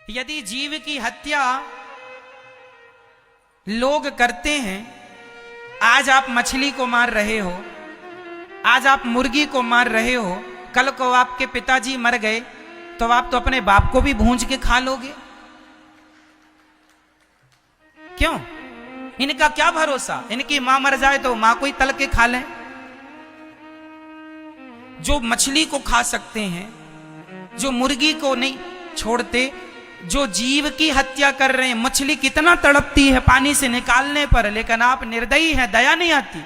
यदि जीव की हत्या लोग करते हैं, आज आप मछली को मार रहे हो, आज आप मुर्गी को मार रहे हो, कल को आपके पिताजी मर गए तो आप तो अपने बाप को भी भूंज के खा लोगे। क्यों? इनका क्या भरोसा, इनकी मां मर जाए तो मां को ही तल के खा लें। जो मछली को खा सकते हैं, जो मुर्गी को नहीं छोड़ते, जो जीव की हत्या कर रहे हैं। मछली कितना तड़पती है पानी से निकालने पर, लेकिन आप निर्दयी हैं, दया नहीं आती।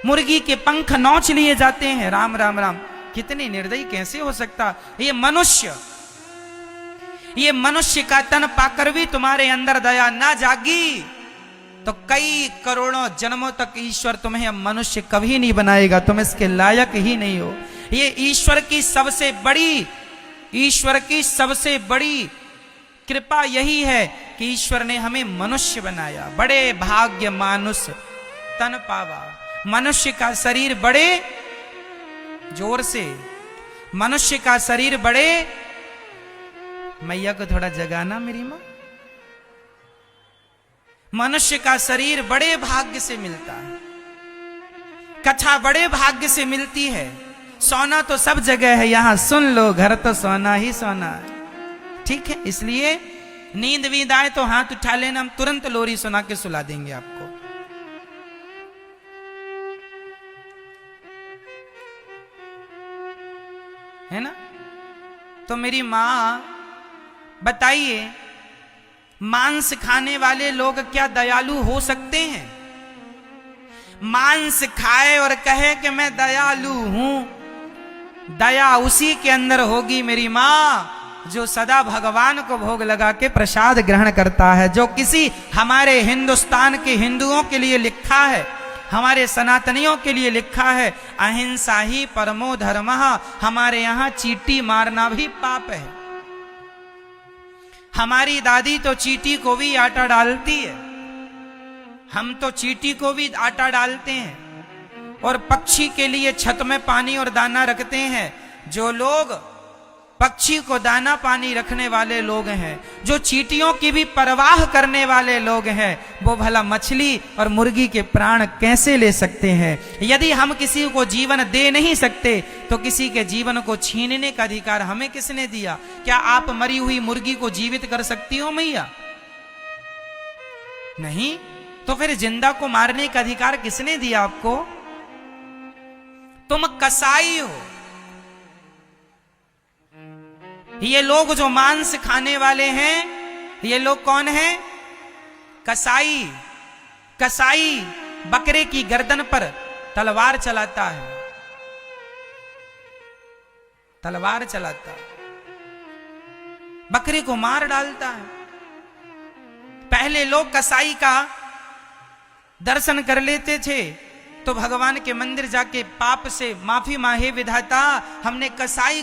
मुर्गी के पंख नोच लिए जाते हैं। राम राम राम, कितनी निर्दयी कैसे हो सकता। ये मनुष्य का तन पाकर भी तुम्हारे अंदर दया ना जागी तो कई करोड़ों जन्मों तक ईश्वर तुम्हें मनुष्य कभी नहीं बनाएगा। तुम इसके लायक ही नहीं हो। ये ईश्वर की सबसे बड़ी कृपा यही है कि ईश्वर ने हमें मनुष्य बनाया। बड़े भाग्य मानुष तन पावा। मनुष्य का शरीर बड़े जोर से, मनुष्य का शरीर बड़े, मैया को थोड़ा जगाना मेरी मां। मनुष्य का शरीर बड़े भाग्य से मिलता है, कथा बड़े भाग्य से मिलती है। सोना तो सब जगह है, यहां सुन लो, घर तो सोना ही सोना है। ठीक है, इसलिए नींद वींद आए तो हाथ उठा लेना, हम तुरंत लोरी सुना के सुला देंगे आपको। है ना? तो मेरी मां बताइए, मांस खाने वाले लोग क्या दयालु हो सकते हैं? मांस खाए और कहे कि मैं दयालु हूं, दया उसी के अंदर होगी मेरी मां जो सदा भगवान को भोग लगा के प्रसाद ग्रहण करता है। जो किसी हमारे हिंदुस्तान के हिंदुओं के लिए लिखा है, हमारे सनातनियों के लिए लिखा है, अहिंसा ही परमो धर्मः। हमारे यहां चींटी मारना भी पाप है। हमारी दादी तो चींटी को भी आटा डालती है, हम तो चींटी को भी आटा डालते हैं और पक्षी के लिए छत में पानी और दाना रखते हैं। जो लोग पक्षी को दाना पानी रखने वाले लोग हैं, जो चींटियों की भी परवाह करने वाले लोग हैं, वो भला मछली और मुर्गी के प्राण कैसे ले सकते हैं? यदि हम किसी को जीवन दे नहीं सकते तो किसी के जीवन को छीनने का अधिकार हमें किसने दिया? क्या आप मरी हुई मुर्गी को जीवित कर सकती हो मैया? नहीं। तो फिर जिंदा को मारने का अधिकार किसने दिया आपको? तुम कसाई हो। ये लोग जो मांस खाने वाले हैं, ये लोग कौन हैं? कसाई। कसाई बकरे की गर्दन पर तलवार चलाता है, तलवार चलाता है, बकरे को मार डालता है। पहले लोग कसाई का दर्शन कर लेते थे तो भगवान के मंदिर जाके पाप से माफी मांगे, विधाता हमने कसाई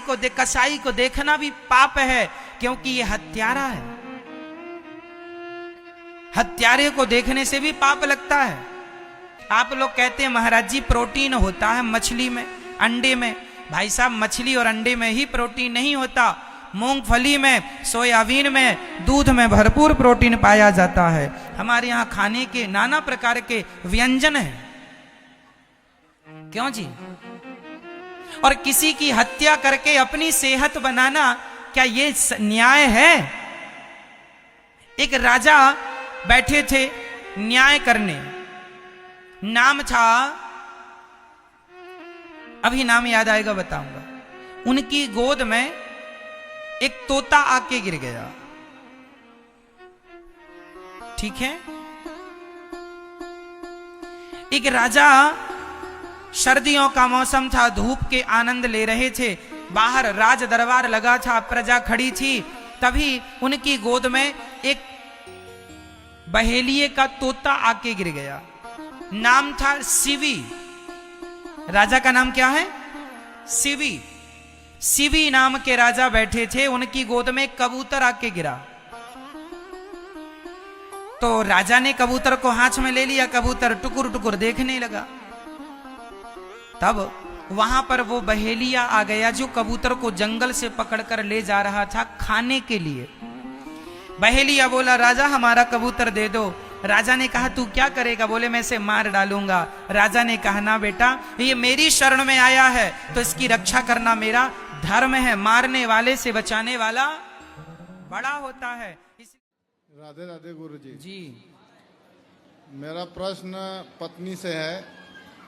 को देखना भी पाप है क्योंकि ये हत्यारा है। हत्यारे को देखने से भी पाप लगता है। आप लोग कहते हैं महाराज जी प्रोटीन होता है मछली में, अंडे में। भाई साहब, मछली और अंडे में ही प्रोटीन नहीं होता। मूंगफली में, सोयाबीन में, दूध में भरपूर प्रोटीन पाया जाता है। हमारे यहाँ खाने के नाना प्रकार के व्यंजन हैं। क्यों जी? और किसी की हत्या करके अपनी सेहत बनाना, क्या ये न्याय है? एक राजा बैठे थे न्याय करने, नाम था, अभी नाम याद आएगा बताऊंगा। उनकी गोद में एक तोता आके गिर गया। ठीक है? एक राजा, सर्दियों का मौसम था, धूप के आनंद ले रहे थे, बाहर राज दरबार लगा था, प्रजा खड़ी थी। तभी उनकी गोद में एक बहेलिए का तोता आके गिर गया। नाम था शिवी। राजा का नाम क्या है? शिवी। शिवी नाम के राजा बैठे थे, उनकी गोद में कबूतर आके गिरा। तो राजा ने कबूतर को हाथ में ले लिया, कबूतर टुकुर टुकुर देखने लगा। तब वहां पर वो बहेलिया आ गया जो कबूतर को जंगल से पकड़कर ले जा रहा था खाने के लिए। बहेलिया बोला राजा हमारा कबूतर दे दो। राजा ने कहा तू क्या करेगा? बोले मैं इसे मार डालूंगा। राजा ने कहा ना बेटा, ये मेरी शरण में आया है तो इसकी रक्षा करना मेरा धर्म है। मारने वाले से बचाने वाला बड़ा होता है। राधे राधे गुरुजी। जी, मेरा प्रश्न पत्नी से है।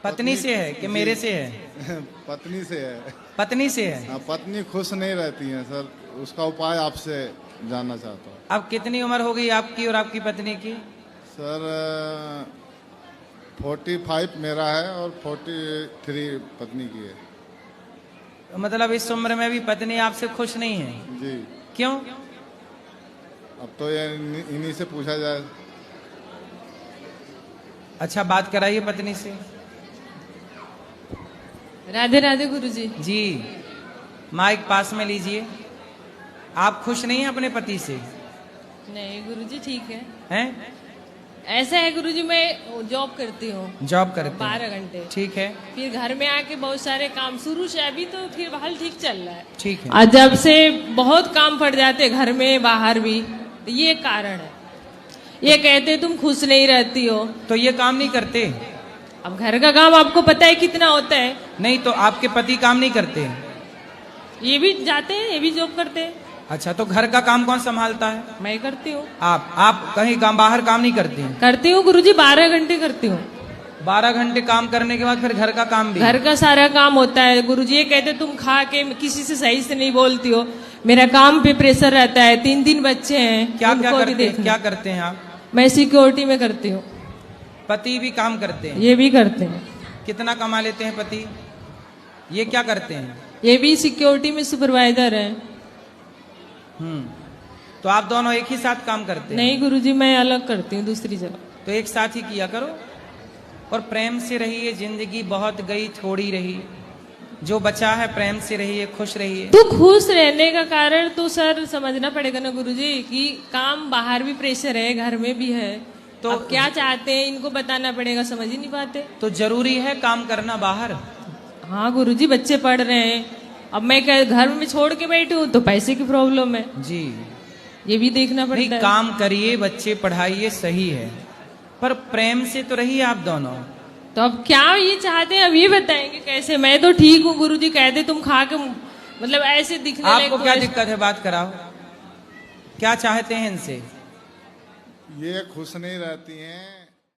पत्नी से है कि मेरे से है? पत्नी से है। पत्नी से है। हाँ, पत्नी खुश नहीं रहती है सर, उसका उपाय आपसे जानना चाहता हूँ। अब कितनी उम्र हो गई आपकी और आपकी पत्नी की? सर 45 मेरा है और 43 पत्नी की है। मतलब इस उम्र में भी पत्नी आपसे खुश नहीं है? जी। क्यों? अब तो ये इन्हीं से पूछा जाए। अच्छा, बात कराइए पत्नी से। राधे राधे गुरुजी। जी, माइक पास में लीजिए। आप खुश नहीं हैं अपने पति से? नहीं गुरुजी, ठीक है। हैं? ऐसा है गुरुजी, मैं जॉब करती हूँ। जॉब करते हैं? 12 घंटे। ठीक है। फिर घर में आके बहुत सारे काम शुरू से, अभी तो फिर हाल ठीक चल रहा है। ठीक है। और जब से बहुत काम पड़ जाते घर में बाहर भी, तो ये कारण है। ये कहते तुम खुश नहीं रहती हो। तो ये काम नहीं करते? अब घर का काम आपको पता है कितना होता है। नहीं तो आपके पति काम नहीं करते? ये भी जाते हैं, ये भी जॉब करते हैं। अच्छा, तो घर का काम कौन संभालता है? मैं करती हूँ। आप कहीं काम बाहर काम नहीं करती हैं? करती हूँ गुरुजी, 12 घंटे करती हूँ। 12 घंटे काम करने के बाद फिर घर का काम भी? घर का सारा काम होता है गुरुजी। ये कहते तुम खा के किसी से सही से नहीं बोलती हो। मेरा काम पे प्रेशर रहता है, 3 बच्चे हैं। क्या करते हैं आप? मैं सिक्योरिटी में करती हूँ। पति भी काम करते हैं? ये भी करते हैं। कितना कमा लेते हैं पति? ये क्या करते हैं? ये भी सिक्योरिटी में सुपरवाइजर है। तो आप दोनों एक ही साथ काम करते हैं? नहीं गुरुजी, मैं अलग करती हूँ दूसरी जगह। तो एक साथ ही किया करो और प्रेम से रहिए। जिंदगी बहुत गई, थोड़ी रही। जो बचा है प्रेम से रहिए, खुश रहिए। तो खुश रहने का कारण तो सर समझना पड़ेगा ना गुरुजी, कि काम बाहर भी प्रेशर है, घर में भी है। तो अब क्या चाहते हैं इनको बताना पड़ेगा, समझ ही नहीं पाते। तो जरूरी है काम करना बाहर? हाँ गुरुजी, बच्चे पढ़ रहे हैं। अब मैं घर में छोड़ के बैठी हूँ तो पैसे की प्रॉब्लम है जी। ये भी देखना पड़ता है। काम करिए, बच्चे पढ़ाइए, सही है, पर प्रेम से तो रहिए आप दोनों। तो अब क्या ये चाहते हैं, अब ये बताएंगे कैसे? मैं तो ठीक हूँ गुरुजी, कहते तुम खा के मतलब ऐसे दिखने आपको क्या दिक्कत है? बात कराओ, क्या चाहते हैं इनसे? ये खुश नहीं रहती हैं।